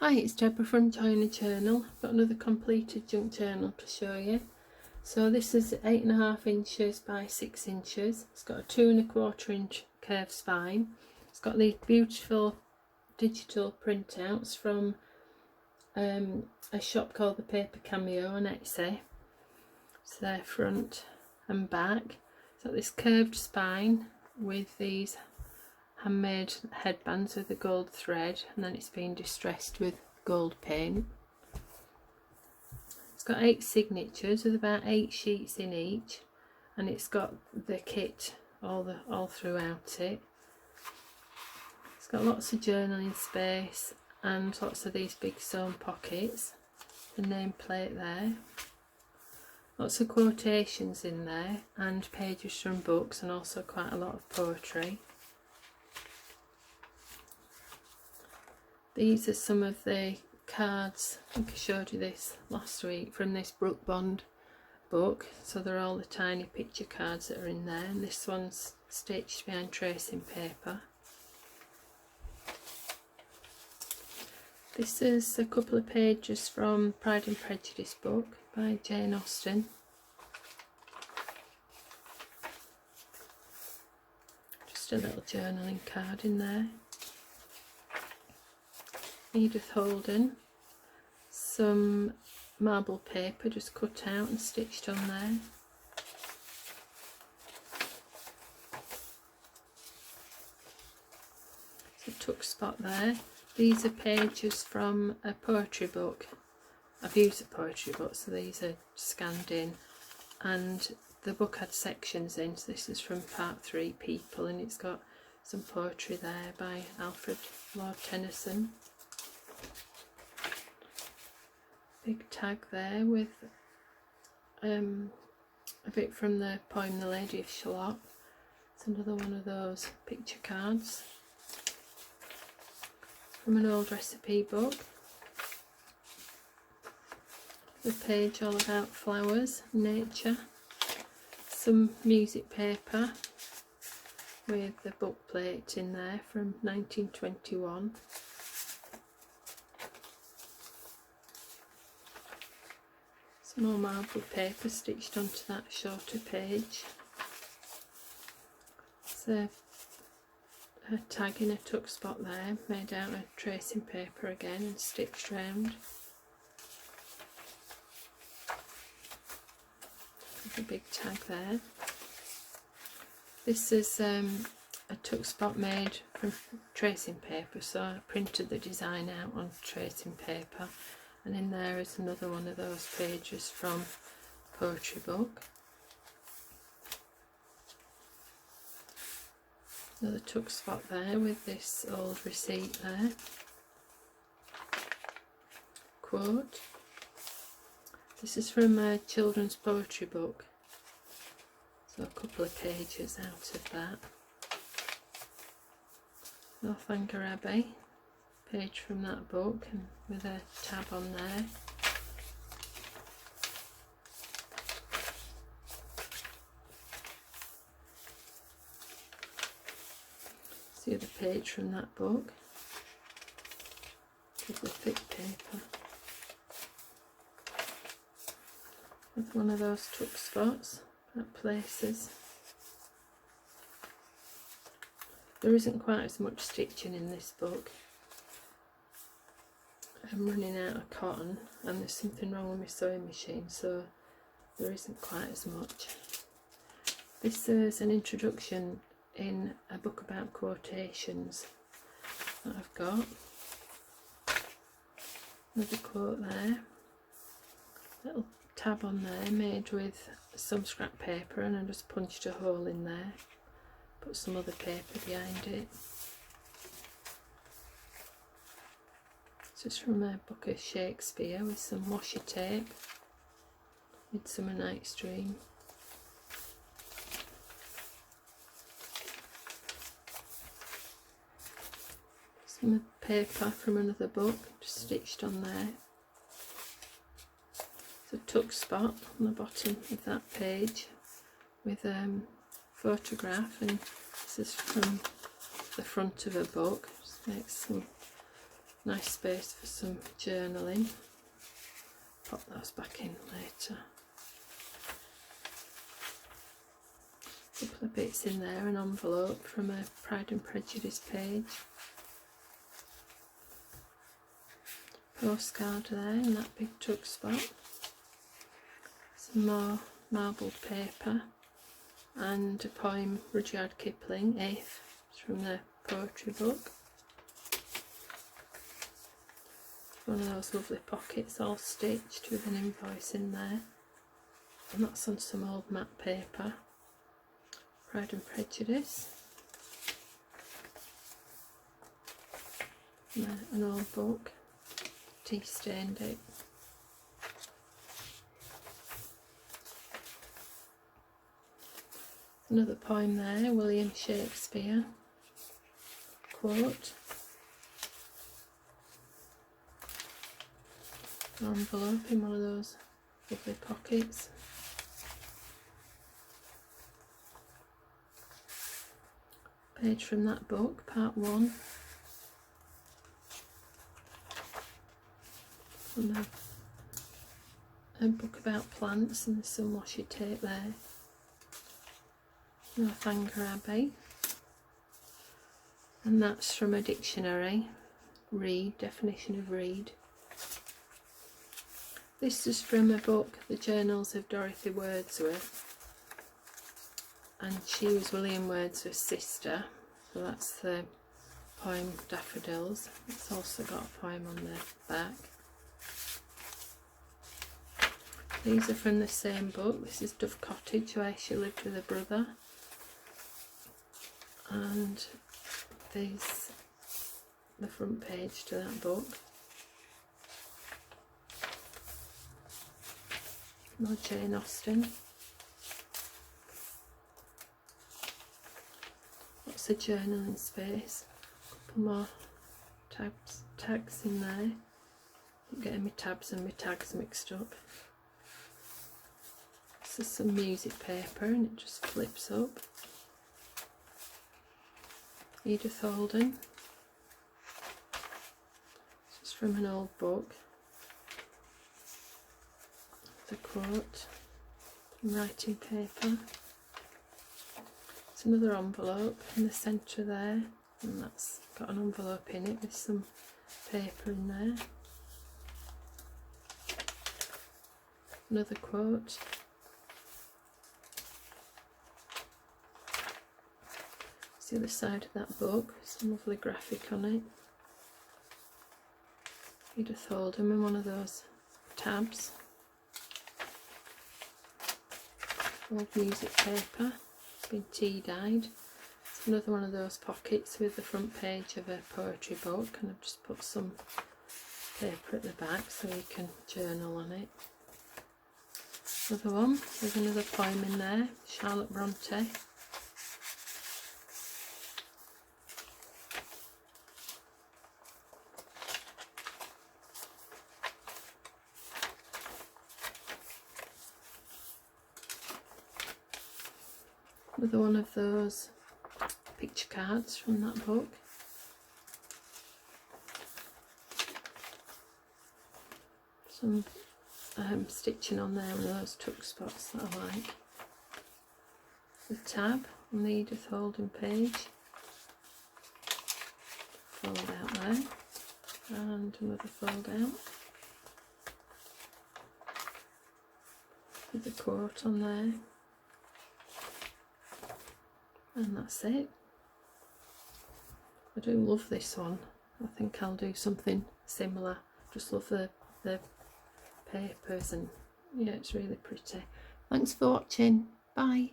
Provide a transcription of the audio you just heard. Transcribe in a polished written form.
Hi, it's Deborah from Join a Journal. I've got another completed junk journal to show you. So this is 8.5 inches by 6 inches. It's got a 2¼ inch curved spine. It's got these beautiful digital printouts from a shop called the Paper Cameo on Etsy. It's their front and back. It's got this curved spine with these handmade headbands with a gold thread, and then it's been distressed with gold paint. It's got 8 signatures with about 8 sheets in each, and it's got the kit all throughout it. It's got lots of journaling space and lots of these big sewn pockets. The nameplate there. Lots of quotations in there and pages from books, and also quite a lot of poetry. These are some of the cards, I think I showed you this last week, from this Brooke Bond book. So they're all the tiny picture cards that are in there, and this one's stitched behind tracing paper. This is a couple of pages from Pride and Prejudice book by Jane Austen. Just a little journaling card in there. Edith Holden, some marble paper just cut out and stitched on there. There's a tuck spot there. These are pages from a poetry book. I've used a poetry book, so these are scanned in, and the book had sections in, so this is from part 3, People, and it's got some poetry there by Alfred Lord Tennyson. Big tag there with a bit from the poem The Lady of Shalott. It's another one of those picture cards from an old recipe book. The page all about flowers, nature. Some music paper with the book plate in there from 1921. Some more marble paper stitched onto that shorter page. There's a tag in a tuck spot there, made out of tracing paper again and stitched round. There's a big tag there. This is a tuck spot made from tracing paper, so I printed the design out on tracing paper. And in there is another one of those pages from poetry book. Another tuck spot there with this old receipt there. Quote. This is from a children's poetry book. So a couple of pages out of that. Northanger Abbey. Page from that book, and with a tab on there. See the page from that book with the thick paper. With one of those tuck spots at places. There isn't quite as much stitching in this book. I'm running out of cotton, and there's something wrong with my sewing machine, so there isn't quite as much. This is an introduction in a book about quotations that I've got. Another quote there. Little tab on there made with some scrap paper, and I just punched a hole in there. Put some other paper behind it. It's from a book of Shakespeare with some washi tape. Midsummer Night's Dream. Some paper from another book just stitched on there. It's a tuck spot on the bottom of that page with a photograph, and this is from the front of a book. Just makes some Nice space for some journaling. Pop those back in later. A couple of bits in there, an envelope from a Pride and Prejudice page. Postcard there in that big tuck spot. Some more marbled paper and a poem, Rudyard Kipling, If, it's from the poetry book. One of those lovely pockets all stitched with an invoice in there, and that's on some old matte paper. Pride and Prejudice, and an old book, tea stained it. Another poem there, William Shakespeare, quote. Envelope in one of those lovely pockets. Page from that book, part 1. From a book about plants, and there's some washi tape there. Northanger Abbey. And that's from a dictionary, read, definition of read. This is from a book, The Journals of Dorothy Wordsworth, and she was William Wordsworth's sister, so that's the poem Daffodils. It's also got a poem on the back. These are from the same book. This is Dove Cottage, where she lived with her brother, and these the front page to that book. More Jane Austen. Lots of journaling space. A couple more tags in there. I'm getting my tabs and my tags mixed up. This is some music paper and it just flips up. Edith Holden. This is from an old book. The quote, writing paper. It's another envelope in the centre there, and that's got an envelope in it with some paper in there. Another quote. It's the other side of that book, some lovely graphic on it. Edith Holden in one of those tabs. Old music paper, it's been tea dyed. It's another one of those pockets with the front page of a poetry book, and I've just put some paper at the back so you can journal on it. Another one, there's another poem in there, Charlotte Bronte. Another one of those picture cards from that book. Some stitching on there, one of those tuck spots that I like. The tab on the Edith Holden page. Fold out there. And another fold out. With the quote on there. And that's it. I do love this one. I think I'll do something similar. Just love the papers, and yeah, it's really pretty. Thanks for watching. Bye.